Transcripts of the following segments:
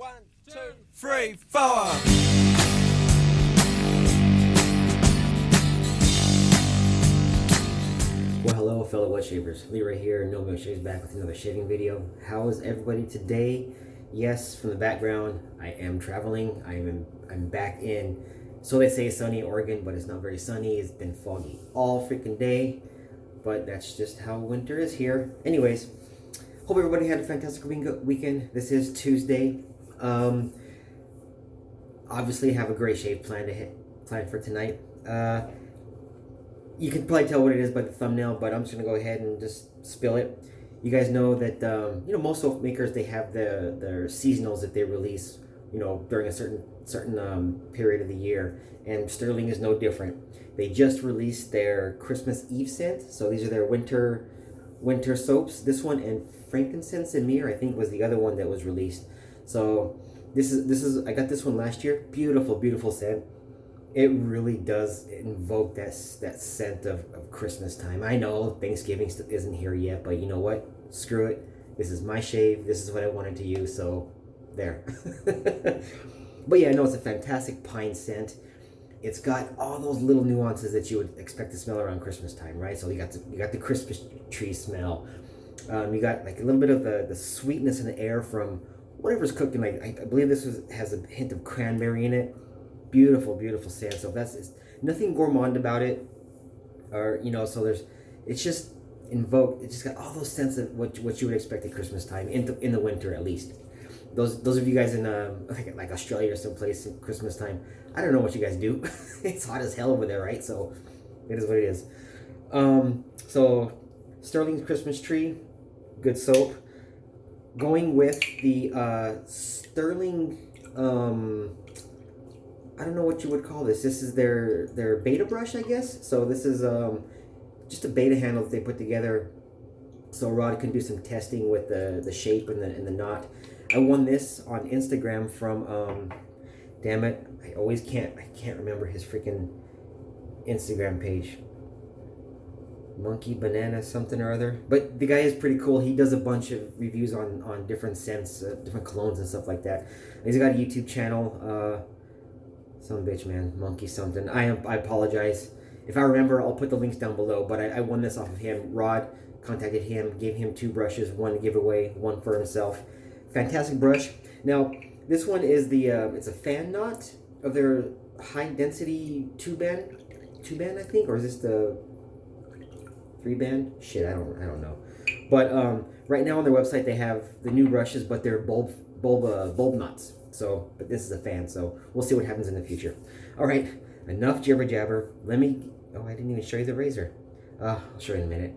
1, 2, 3, 4. Well, hello fellow wood shavers. Lee right here, No Milk Shaves back with another shaving video. How is everybody today? Yes, from the background, I am traveling. I'm back in, so they say, sunny Oregon, but it's not very sunny. It's been foggy all freaking day, but that's just how winter is here. Anyways, hope everybody had a fantastic weekend. This is Tuesday. Obviously have a great shave planned for tonight. You can probably tell what it is by the thumbnail, but I'm just gonna go ahead and just spill it. You guys know that most soap makers, they have their seasonals that they release, during a certain period of the year, and Stirling is no different. They just released their Christmas Eve scent, so these are their winter soaps. This one and frankincense and myrrh, I think, was the other one that was released. So this is I got this one last year. Beautiful scent. It really does invoke that scent of Christmas time. I know Thanksgiving isn't here yet, but you know what? Screw it. This is my shave. This is what I wanted to use, so there. But yeah, no, it's a fantastic pine scent. It's got all those little nuances that you would expect to smell around Christmas time, right? So you got the Christmas tree smell. You got like a little bit of the sweetness in the air from whatever's cooking. Like I believe this has a hint of cranberry in it. Beautiful scent. So it's nothing gourmand about it, or so it's just got all those scents of what you would expect at Christmas time, in the winter at least. Those of you guys in like Australia or someplace at Christmas time, I don't know what you guys do. It's hot as hell over there, right? So it is what it is. So Stirling's Christmas tree, good soap. Going with the Stirling, I don't know what you would call this. This is their beta brush, I guess. So this is just a beta handle that they put together, so Rod can do some testing with the shape and the knot. I won this on Instagram from damn it, I can't remember his freaking Instagram page. Monkey Banana something or other. But the guy is pretty cool. He does a bunch of reviews on different scents, different colognes and stuff like that. He's got a YouTube channel. Some bitch, man, monkey something. I apologize. If I remember, I'll put the links down below. But I won this off of him. Rod contacted him, gave him 2 brushes, one to give away, one for himself. Fantastic brush. Now this one is it's a fan knot of their high density 2-band, I think, or is this the 3-band? Shit, I don't know. But right now on their website they have the new brushes, but they're bulb knots. So, but this is a fan, so we'll see what happens in the future. All right, enough jibber jabber. I didn't even show you the razor. I'll show you in a minute.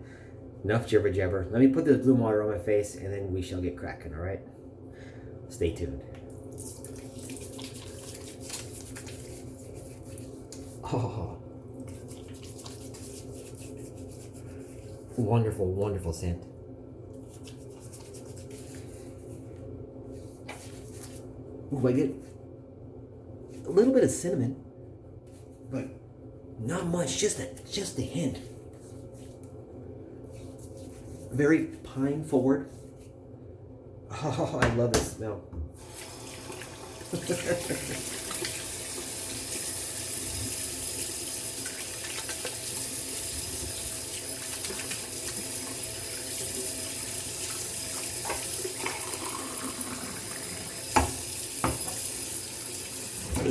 Enough jibber jabber. Let me put this blue water on my face, and then we shall get cracking. All right, stay tuned. Oh, wonderful scent. Ooh, I get a little bit of cinnamon, but not much, just a hint. Very pine forward. Oh, I love this smell.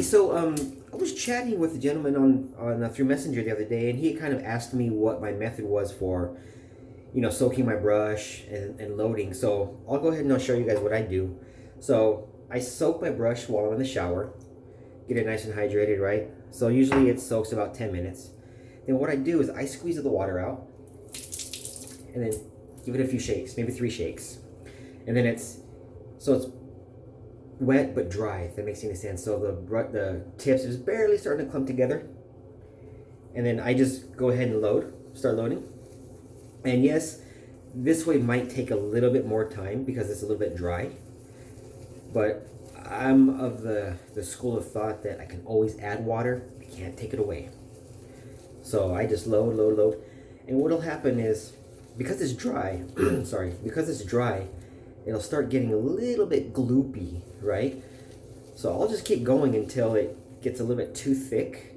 So I was chatting with a gentleman on through Messenger the other day, and he kind of asked me what my method was for, soaking my brush and loading. So I'll go ahead and I'll show you guys what I do. So I soak my brush while I'm in the shower, get it nice and hydrated, right? So usually it soaks about 10 minutes. Then what I do is I squeeze the water out, and then give it a few shakes, maybe 3 shakes, and then it's wet but dry, if that makes any sense. So the tips are just barely starting to clump together, and then I just go ahead and start loading. And yes, this way might take a little bit more time because it's a little bit dry, but I'm of the school of thought that I can always add water. I can't take it away. So I just load, and what'll happen is, because it's dry, because it's dry, it'll start getting a little bit gloopy, right? So I'll just keep going until it gets a little bit too thick.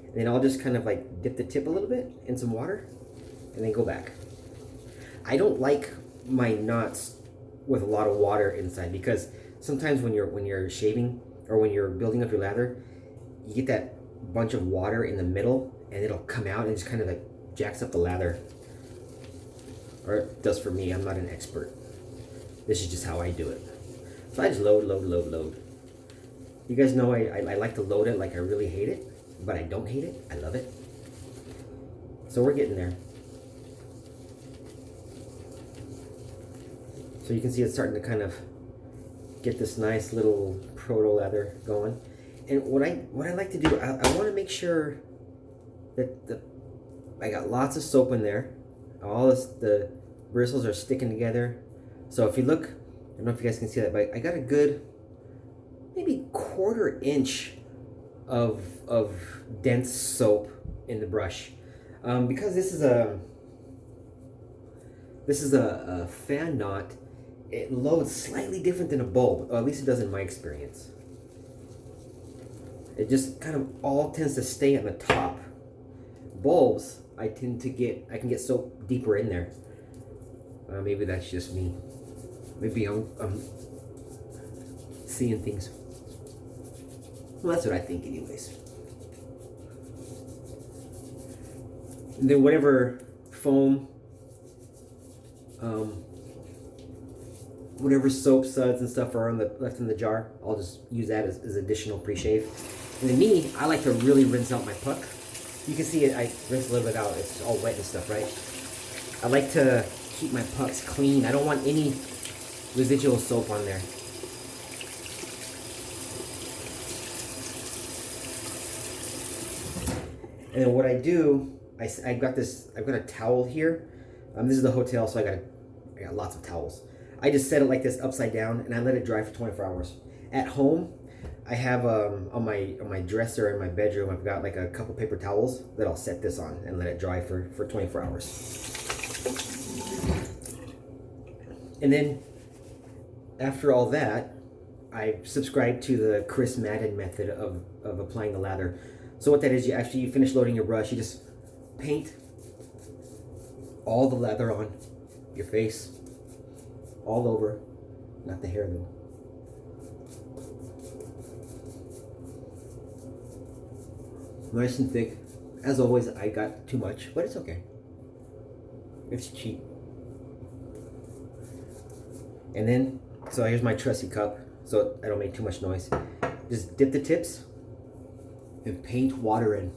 And then I'll just kind of like dip the tip a little bit in some water and then go back. I don't like my knots with a lot of water inside, because sometimes when you're shaving or when you're building up your lather, you get that bunch of water in the middle and it'll come out and just kind of like jacks up the lather. Or it does for me. I'm not an expert. This is just how I do it. So I just load. You guys know I like to load it like I really hate it, but I don't hate it. I love it. So we're getting there. So you can see it's starting to kind of get this nice little proto lather going. And what I like to do, I want to make sure that I got lots of soap in there. All this, the bristles are sticking together. So if you look, I don't know if you guys can see that, but I got a good maybe 1/4 inch of dense soap in the brush. Because this is a fan knot, it loads slightly different than a bulb, or at least it does in my experience. It just kind of all tends to stay at the top. Bulbs, I can get soap deeper in there. Maybe that's just me. Maybe I'm seeing things. Well, that's what I think anyways. And then whatever foam, whatever soap suds and stuff are left in the jar, I'll just use that as additional pre-shave. And then me, I like to really rinse out my puck. You can see it, I rinse a little bit out, it's all wet and stuff, right? I like to keep my pucks clean. I don't want any residual soap on there. And then what I do, I've got a towel here. This is the hotel, so I got lots of towels. I just set it like this upside down and I let it dry for 24 hours. At home, I have on my dresser in my bedroom, I've got like a couple paper towels that I'll set this on and let it dry for 24 hours. And then after all that, I subscribe to the Chris Madden method of applying the lather. So what that is, after you finish loading your brush, you just paint all the lather on your face, all over, not the hair though. Nice and thick. As always, I got too much, but it's okay. It's cheap. And then, so here's my trusty cup, so I don't make too much noise. Just dip the tips and paint water in.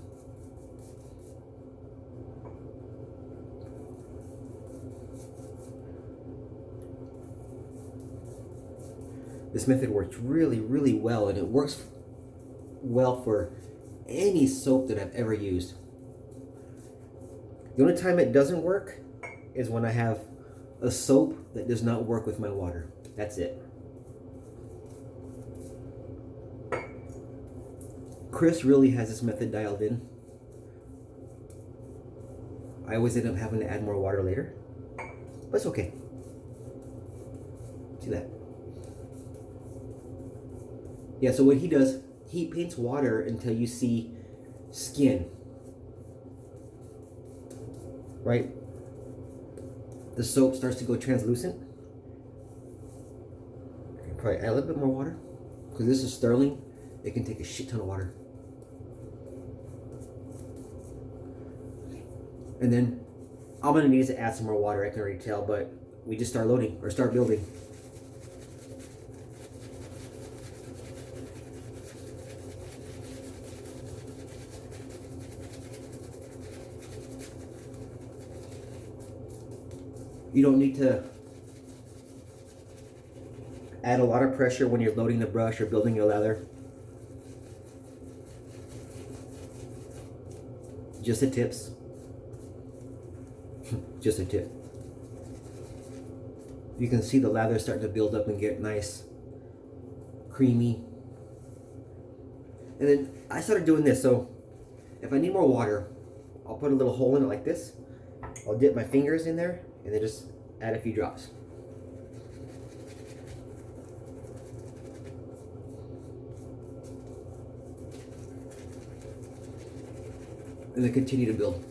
This method works really, really well, and it works well for any soap that I've ever used. The only time it doesn't work is when I have a soap that does not work with my water. That's it. Chris really has this method dialed in. I always end up having to add more water later, but it's okay. See that? Yeah, so what he does, he paints water until you see skin. Right? The soap starts to go translucent. Probably add a little bit more water, because this is Stirling. It can take a shit ton of water. And then I'm gonna need to add some more water, I can already tell, but we just start loading or start building. You don't need to add a lot of pressure when you're loading the brush or building your lather. Just the tips. Just a tip. You can see the lather starting to build up and get nice, creamy. And then I started doing this, so if I need more water, I'll put a little hole in it like this. I'll dip my fingers in there and then just add a few drops. and then continue to build.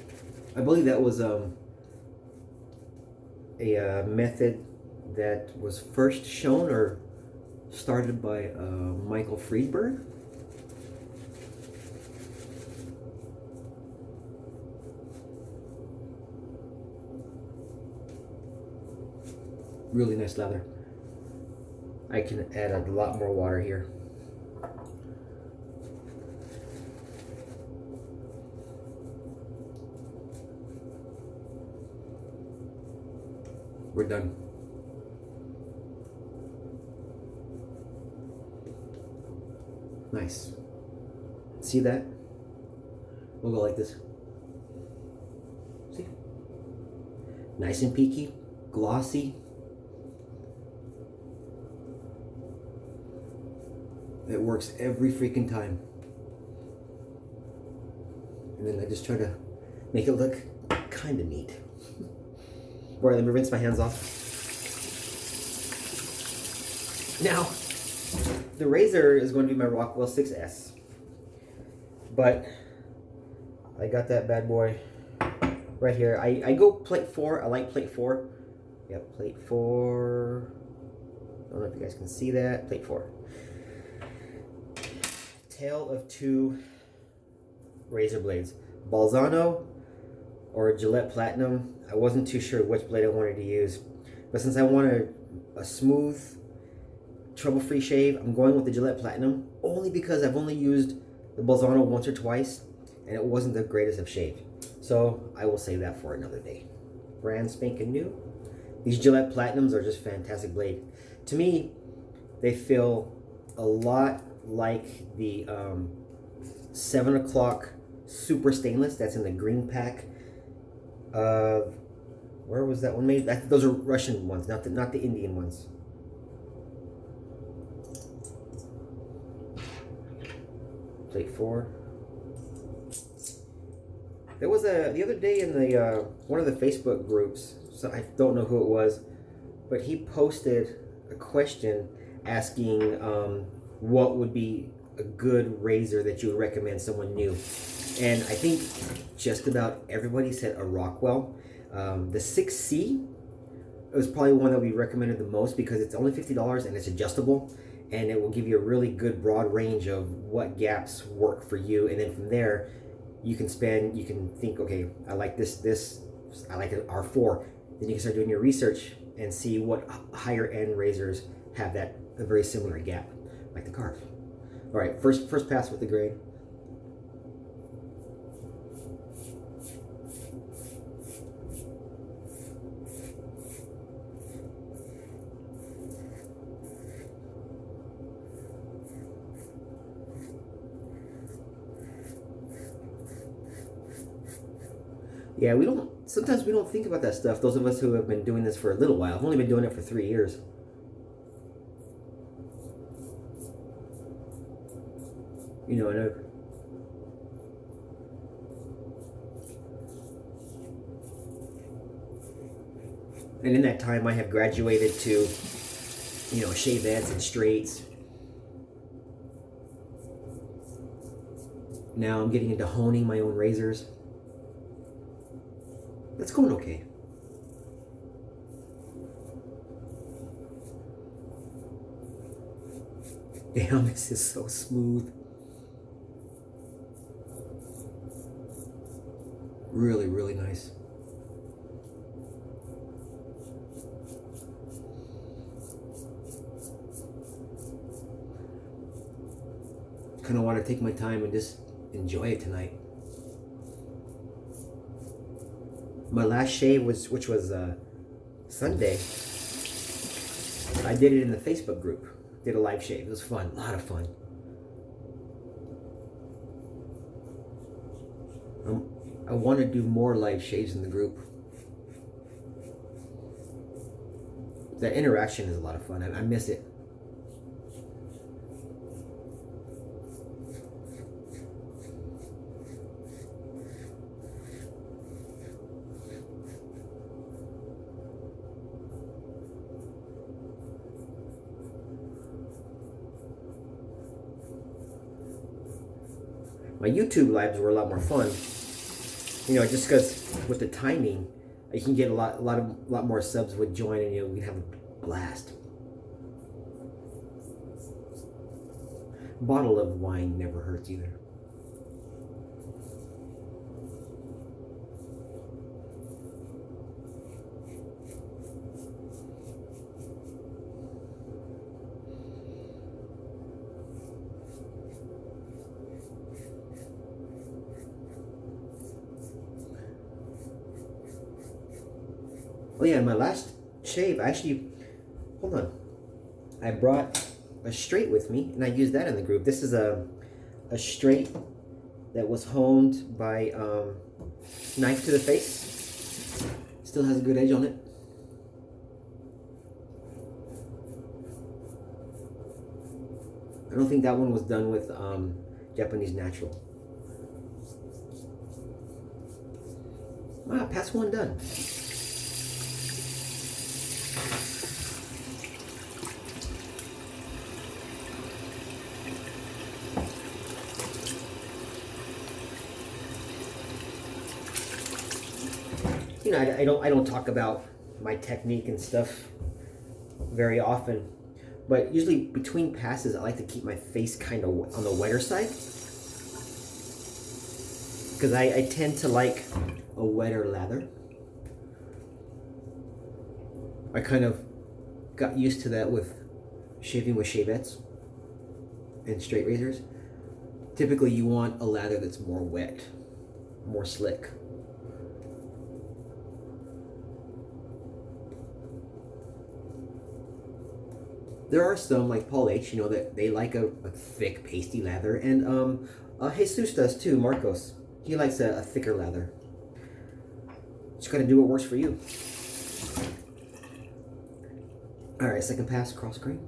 I believe that was a method that was first shown or started by Michael Friedberg. Really nice lather. I can add a lot more water here. We're done. Nice. See that? We'll go like this. See? Nice and peaky, glossy. It works every freaking time. And then I just try to make it look kind of neat. Alright, let me rinse my hands off. Now, the razor is going to be my Rockwell 6S. But I got that bad boy right here. I go plate 4. I like plate 4. Yep, plate 4. I don't know if you guys can see that. Plate 4. Tale of two razor blades. Balzano or Gillette Platinum. I wasn't too sure which blade I wanted to use. But since I wanted a smooth, trouble-free shave, I'm going with the Gillette Platinum. Only because I've only used the Balzano once or twice. And it wasn't the greatest of shave. So I will save that for another day. Brand spanking new. These Gillette Platinums are just fantastic blade. To me, they feel a lot like the 7 o'clock super stainless that's in the green pack. Where was that one made? Those are Russian ones, not the Indian ones. Plate 4. There was the other day in the one of the Facebook groups. So I don't know who it was, but he posted a question asking what would be a good razor that you would recommend someone new. And I think just about everybody said a Rockwell. The 6C was probably one that we recommended the most because it's only $50 and it's adjustable, and it will give you a really good broad range of what gaps work for you. And then from there, you can think, okay, I like this, I like an R4. Then you can start doing your research and see what higher end razors have a very similar gap, like the Carve. All right, first pass with the grade. Yeah, sometimes we don't think about that stuff. Those of us who have been doing this for a little while. I've only been doing it for 3 years. You know, and in that time I have graduated to, shavettes and straights. Now I'm getting into honing my own razors. That's going okay. Damn, this is so smooth. Really, really nice. Kind of want to take my time and just enjoy it tonight. My last shave which was Sunday. I did it in the Facebook group. Did a live shave. It was fun. A lot of fun. I want to do more live shaves in the group. The interaction is a lot of fun. I miss it. My YouTube lives were a lot more fun You know, just because with the timing, you can get a lot more subs would join, and we can have a blast. Bottle of wine never hurts either. Oh yeah, my last shave, hold on. I brought a straight with me, and I used that in the group. This is a straight that was honed by knife to the face. Still has a good edge on it. I don't think that one was done with Japanese natural. Pass one done. You know, I don't talk about my technique and stuff very often, but usually between passes I like to keep my face kind of on the wetter side, because I tend to like a wetter lather. I kind of got used to that with shaving with shavettes and straight razors. Typically you want a lather that's more wet, more slick. There are some, like Paul H, you know, that they like a thick, pasty lather. And Jesus does too, Marcos. He likes a thicker lather. Just gotta do what works for you. Alright, second pass, cross grain.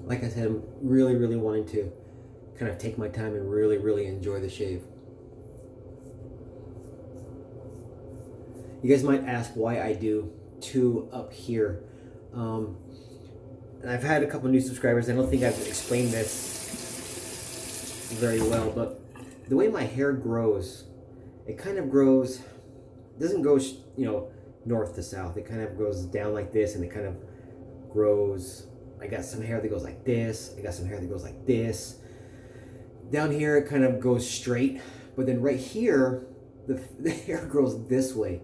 Like I said, I'm really wanting to kind of take my time and really enjoy the shave. You guys might ask why I do two up here. And I've had a couple new subscribers. I don't think I've explained this very well, but the way my hair grows, it kind of grows, doesn't go, you know, north to south. It kind of goes down like this, and it kind of grows. I got some hair that goes like this. I got some hair that goes like this. Down here, it kind of goes straight. But then right here, the hair grows this way.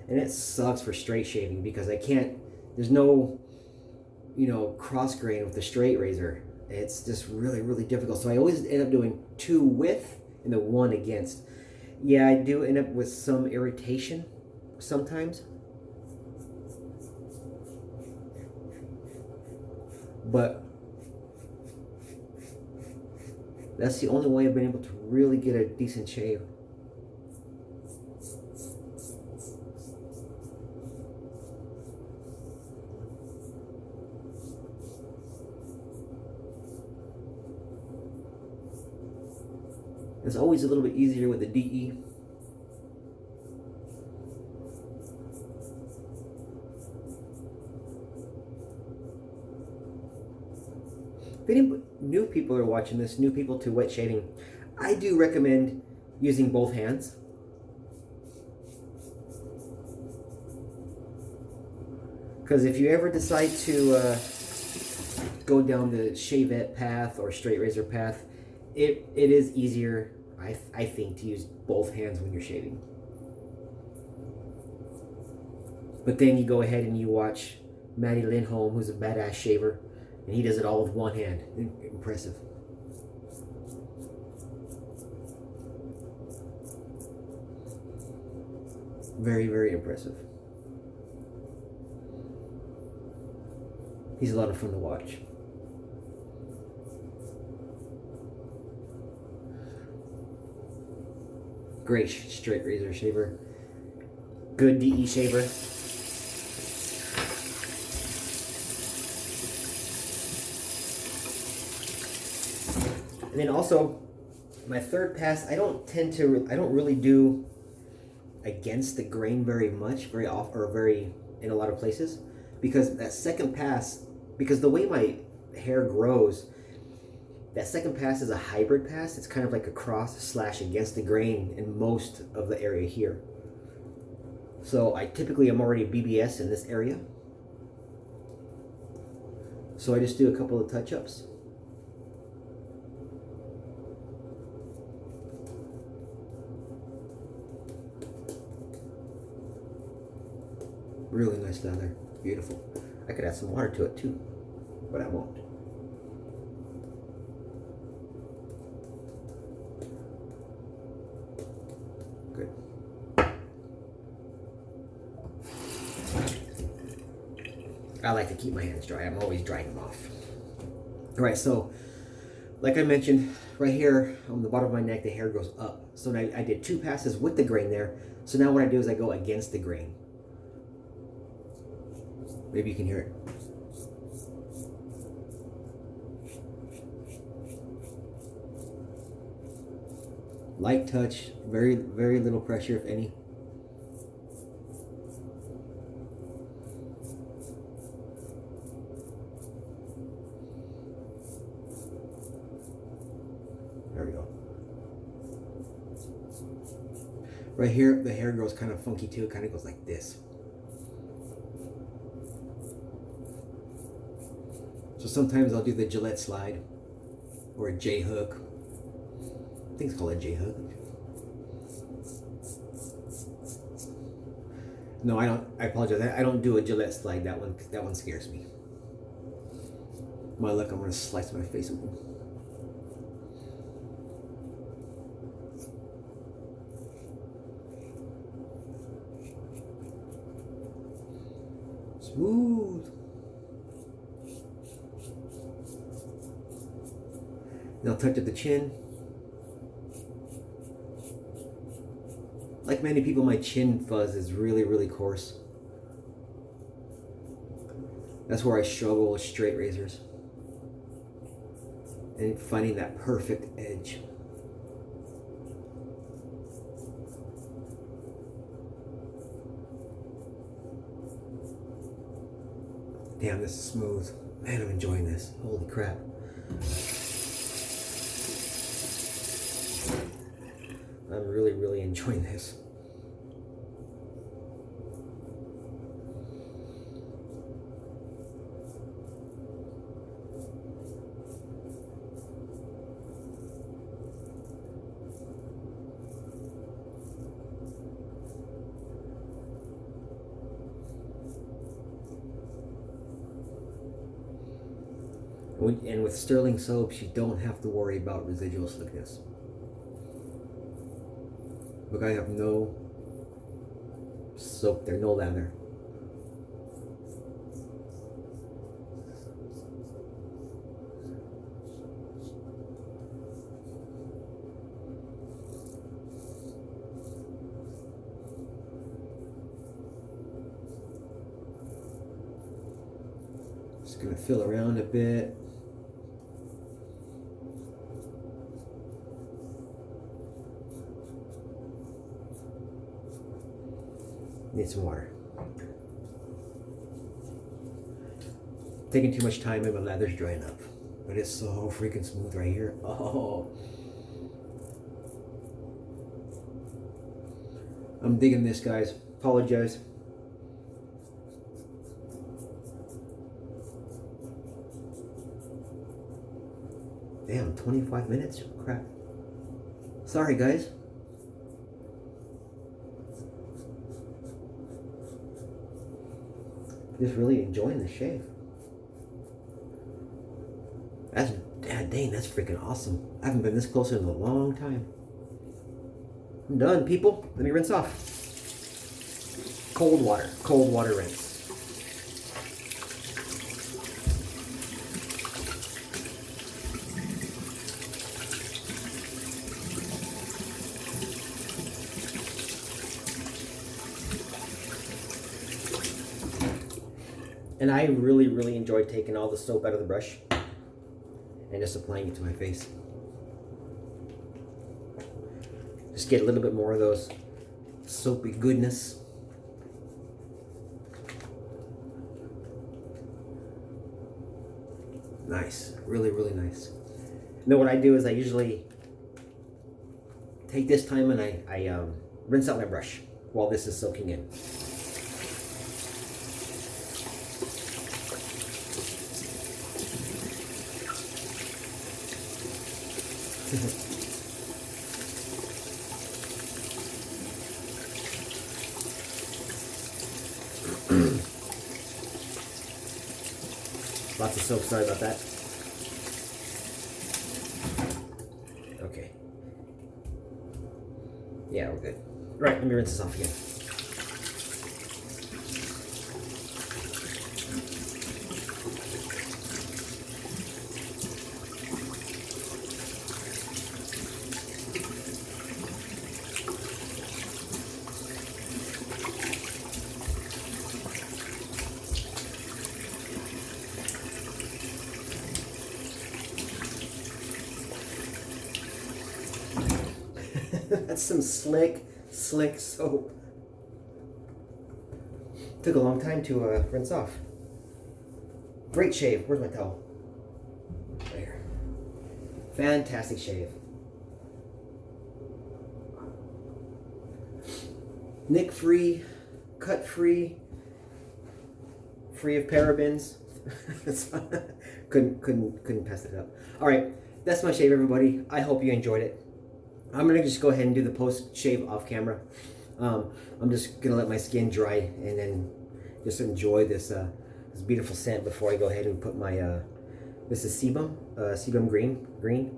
And it sucks for straight shaving because I can't, there's no, you know, cross grain with the straight razor. It's just really difficult. So I always end up doing two with and then one against. Yeah, I do end up with some irritation sometimes. But that's the only way I've been able to really get a decent shave. It's always a little bit easier with the DE. If any new people are watching this, new people to wet shaving, I do recommend using both hands. Because if you ever decide to go down the shavette path or straight razor path, it is easier, I think, to use both hands when you're shaving. But then you go ahead and you watch Matty Lindholm, who's a badass shaver, and he does it all with one hand. Impressive. Very, very impressive. He's a lot of fun to watch. Great straight razor shaver. Good DE shaver. And then also, my third pass, I don't really do against the grain very much, very off, or very, in a lot of places. Because that second pass, because the way my hair grows, that second pass is a hybrid pass. It's kind of like a cross slash against the grain in most of the area here. So I typically am already BBS in this area. So I just do a couple of touch-ups. Really nice lather. Beautiful. I could add some water to it too, but I won't. Good. I like to keep my hands dry. I'm always drying them off. All right, so like I mentioned, right here on the bottom of my neck, the hair goes up. So now I did 2 passes with the grain there. So now what I do is I go against the grain. Maybe you can hear it. Light touch, very, very little pressure, if any. There we go. Right here, the hair grows kind of funky too. It kind of goes like this. So sometimes I'll do the Gillette slide or a J hook. I think it's called a J hook. No, I don't. I apologize. I don't do a Gillette slide. That one scares me. My luck, I'm gonna slice my face open. Smooth. Now touch at the chin. Like many people, my chin fuzz is really, really coarse. That's where I struggle with straight razors and finding that perfect edge. Damn, this is smooth. Man, I'm enjoying this. Holy crap. I'm really, really enjoying this. And with Stirling soaps, you don't have to worry about residual slickness. Look, I have no soap there, no lather. Just gonna fill around a bit. Need some water. Taking too much time and my lather's drying up. But it's so freaking smooth right here. Oh. I'm digging this, guys. Apologize. Damn, 25 minutes? Crap. Sorry, guys. Just really enjoying the shave. Dang, that's freaking awesome. I haven't been this close in a long time. I'm done, people. Let me rinse off. cold water rinse. And I really enjoyed taking all the soap out of the brush and just applying it to my face. Just get a little bit more of those soapy goodness. Nice, really nice. And then what I do is I usually take this time and I rinse out my brush while this is soaking in. Lots of soap, sorry about that. Okay. Yeah, we're good. Right, let me rinse this off again. That's some slick soap. Took a long time to rinse off. Great shave. Where's my towel? Right here. Fantastic shave. Nick free, cut free, free of parabens. couldn't pass it up. All right, that's my shave, everybody. I hope you enjoyed it. I'm gonna just go ahead and do the post shave off camera. I'm just gonna let my skin dry and then just enjoy this this beautiful scent before I go ahead and put my this is sebum green.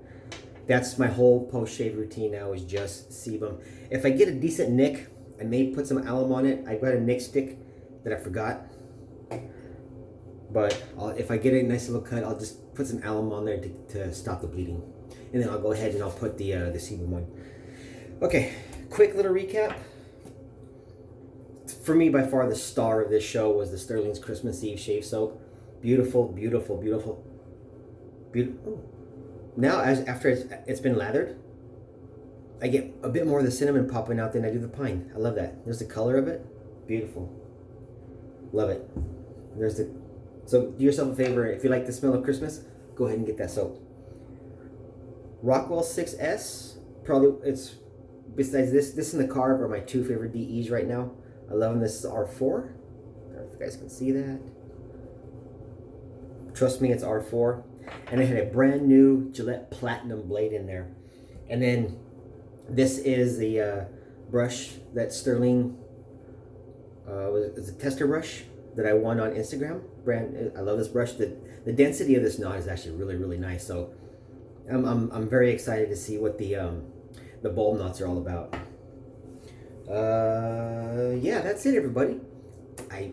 That's my whole post shave routine now, is just sebum. If I get a decent nick, I may put some alum on it. I've got a nick stick that I forgot, but if I get a nice little cut, I'll just put some alum on there to stop the bleeding. And then I'll go ahead and I'll put the sebum one. Okay, quick little recap. For me, by far the star of this show was the Stirling's Christmas Eve shave soap. Beautiful. Now, after it's been lathered, I get a bit more of the cinnamon popping out than I do the pine. I love that. There's the color of it. Beautiful. Love it. So do yourself a favor. If you like the smell of Christmas, go ahead and get that soap. Rockwell 6S, probably, it's, besides this and the Carve are my two favorite DEs right now. I love them. This is R4. I don't know if you guys can see that. Trust me, it's R4. And I had a brand new Gillette Platinum blade in there. And then this is the brush that Stirling, it's a tester brush that I won on Instagram. I love this brush. The density of this knot is actually really nice. So I'm very excited to see what the bulb knots are all about. Yeah, that's it, everybody. I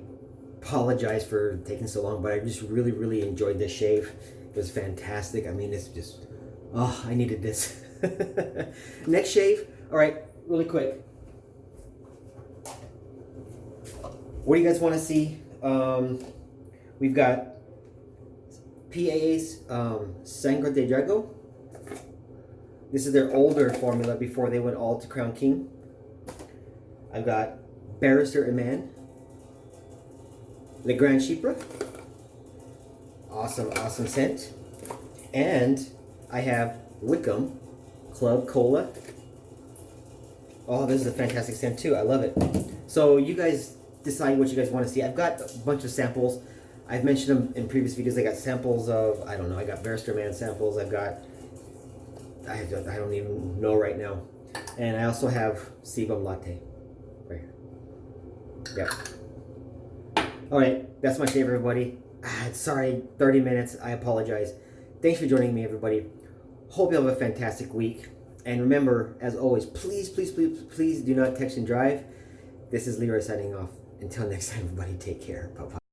apologize for taking so long, but I just really enjoyed this shave. It was fantastic. I mean, it's just, oh, I needed this. Next shave. All right, really quick. What do you guys want to see? We've got PAA's Sangre de Drago. This is their older formula before they went all to Crown King. I've got Barrister and Man, Le Grand Chypre. Awesome scent. And I have Wickham Club Cola. Oh, this is a fantastic scent too. I love it. So you guys decide what you guys want to see. I've got a bunch of samples. I've mentioned them in previous videos. I got samples of, I don't know, I got Barrister Man samples. I've got, I don't even know right now. And I also have Sebum Latte right here. Yep. All right, that's my shave, everybody. Sorry, 30 minutes. I apologize. Thanks for joining me, everybody. Hope you have a fantastic week. And remember, as always, please do not text and drive. This is Leroy signing off. until next time, everybody, take care. Bye bye.